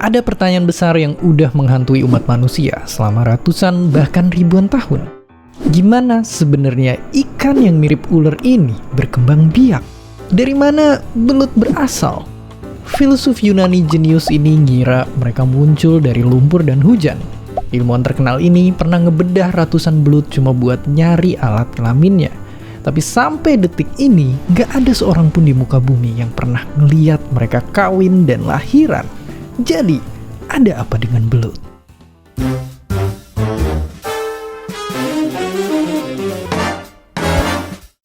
Ada pertanyaan besar yang udah menghantui umat manusia selama ratusan bahkan ribuan tahun. Gimana sebenarnya ikan yang mirip ular ini berkembang biak? Dari mana belut berasal? Filsuf Yunani jenius ini ngira mereka muncul dari lumpur dan hujan. Ilmuwan terkenal ini pernah ngebedah ratusan belut cuma buat nyari alat kelaminnya. Tapi sampai detik ini, gak ada seorang pun di muka bumi yang pernah ngeliat mereka kawin dan lahiran. Jadi, ada apa dengan belut?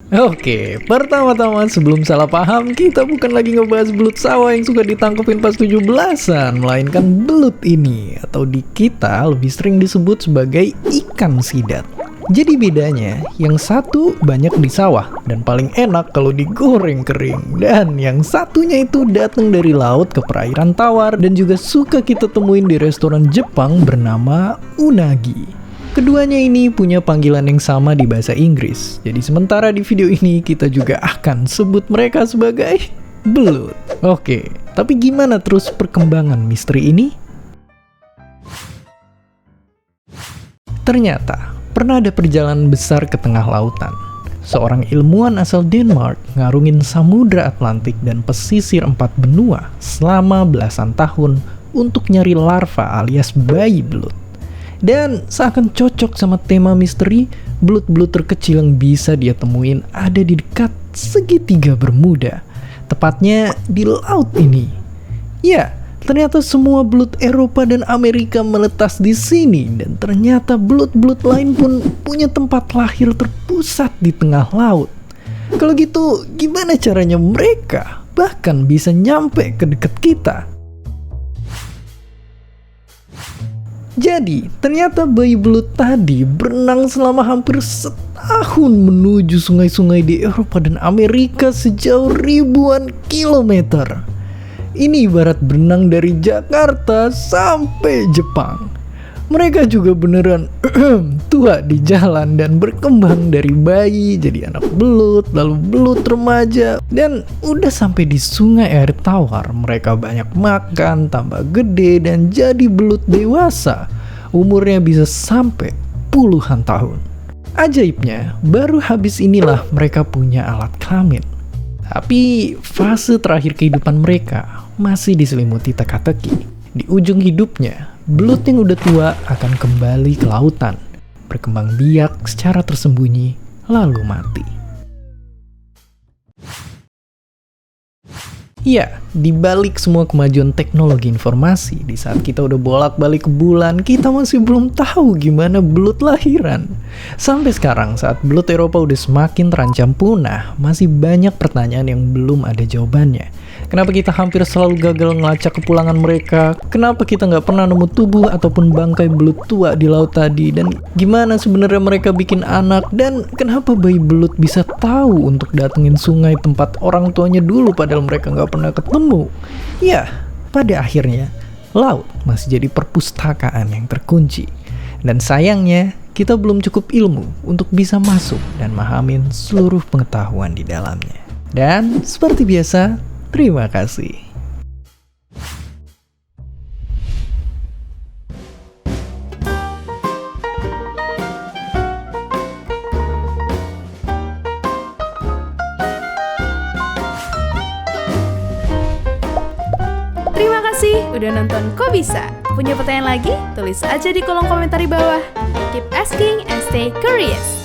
Oke, pertama-tama sebelum salah paham, kita bukan lagi ngebahas belut sawah yang suka ditangkepin pas 17-an, melainkan belut ini, atau di kita lebih sering disebut sebagai ikan sidat. Jadi bedanya, yang satu banyak di sawah dan paling enak kalau digoreng kering. Dan yang satunya itu datang dari laut ke perairan tawar dan juga suka kita temuin di restoran Jepang bernama unagi. Keduanya ini punya panggilan yang sama di bahasa Inggris. Jadi sementara di video ini kita juga akan sebut mereka sebagai belut. Oke, tapi gimana terus perkembangan misteri ini? Ternyata pernah ada perjalanan besar ke tengah lautan. Seorang ilmuwan asal Denmark ngarungin samudra Atlantik dan pesisir 4 benua selama belasan tahun untuk nyari larva alias bayi belut. Dan seakan cocok sama tema misteri, belut-belut terkecil yang bisa dia temuin ada di dekat segitiga Bermuda, tepatnya di laut ini. Ya, ternyata semua belut Eropa dan Amerika menetas di sini, dan ternyata belut-belut lain pun punya tempat lahir terpusat di tengah laut. Kalau gitu, gimana caranya mereka bahkan bisa nyampe ke dekat kita? Jadi, ternyata bayi belut tadi berenang selama hampir setahun menuju sungai-sungai di Eropa dan Amerika sejauh ribuan kilometer. Ini ibarat berenang dari Jakarta sampai Jepang. Mereka juga beneran tua di jalan dan berkembang dari bayi jadi anak belut, lalu belut remaja, dan udah sampai di sungai air tawar. Mereka banyak makan, tambah gede, dan jadi belut dewasa. Umurnya bisa sampai puluhan tahun. Ajaibnya, baru habis inilah mereka punya alat kelamin. Tapi fase terakhir kehidupan mereka masih diselimuti teka-teki. Di ujung hidupnya, belut yang udah tua akan kembali ke lautan, berkembang biak secara tersembunyi, lalu mati. Ya, di balik semua kemajuan teknologi informasi, di saat kita udah bolak-balik ke bulan, kita masih belum tahu gimana belut lahiran. Sampai sekarang, saat belut Eropa udah semakin terancam punah, masih banyak pertanyaan yang belum ada jawabannya. Kenapa kita hampir selalu gagal ngelacak kepulangan mereka? Kenapa kita nggak pernah nemu tubuh ataupun bangkai belut tua di laut tadi? Dan gimana sebenarnya mereka bikin anak? Dan kenapa bayi belut bisa tahu untuk datengin sungai tempat orang tuanya dulu padahal mereka nggak pernah ketemu? Ya, pada akhirnya, laut masih jadi perpustakaan yang terkunci. Dan sayangnya, kita belum cukup ilmu untuk bisa masuk dan mahamin seluruh pengetahuan di dalamnya. Dan seperti biasa, terima kasih. Terima kasih udah nonton Kok Bisa. Punya pertanyaan lagi? Tulis aja di kolom komentar di bawah. Keep asking and stay curious.